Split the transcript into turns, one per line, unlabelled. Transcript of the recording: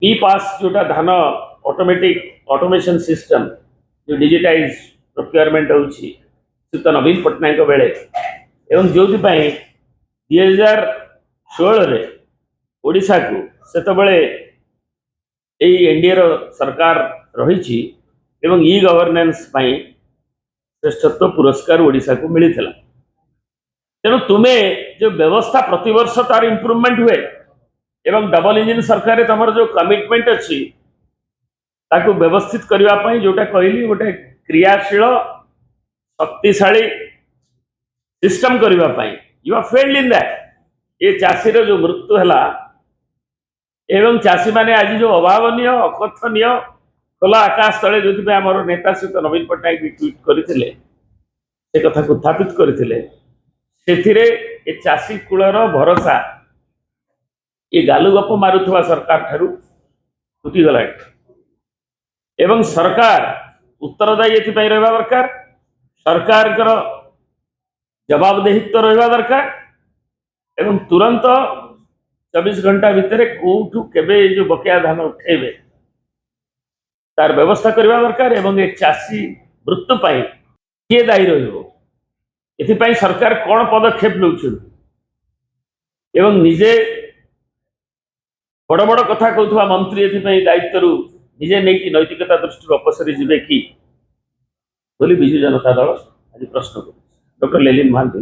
ई पास जोटा धान automatic automation system जो डिजिटाइज प्रोक्योरमेंट होची तो नवीन पट्टनायक बेले एवं जो 2016 रे ओडिशा को सेतबेले एनडीए रो सरकार रही एवं ई गवर्नेंस श्रेष्ठत्व पुरस्कार ओडिशा को मिलता। तेणु तुम्हें जो व्यवस्था प्रति वर्ष तार इम्प्रूवमेंट हुए एवं डबल इंजिन सरकार तुम जो कमिटमेंट अच्छी ताकू व्यवस्थित करने जोटा कहली गोटे क्रियाशील शक्तिशाली सिस्टम करने you are failed in that. ये चाषी जो मृत्यु है एवं चाषी माने आज जो अभावनीय अकथनीय खोला आकाश तले जो आम नेता सहित नवीन पट्टनायक भी ट्वीट करते से कथा को उत्थापित करते से चाषी कूलर भरोसा ये गालु गप मारुवा सरकार ठारू टूटीगला एवं सरकार उत्तरदायी ये रहा दरकार। सरकार जवाबदेहित्व रहा दरकार एवं तुरंत 24 घंटा भितर कौठू केबे जो बकेया धान उठेबे तार व्यवस्था करवा दरकार एवं ये चाषी मृत्यु पाई किए दायी रही सरकार कौन पदक्षेप एवं निजे बड़ बड़ कथा कहूथुवा मंत्री एथि दायित्व निजे नहीं नैतिकता दृष्टि अपसरी जीवे कि बोली विजु जनता दल आज प्रश्न कर डॉक्टर लेलिन महांती।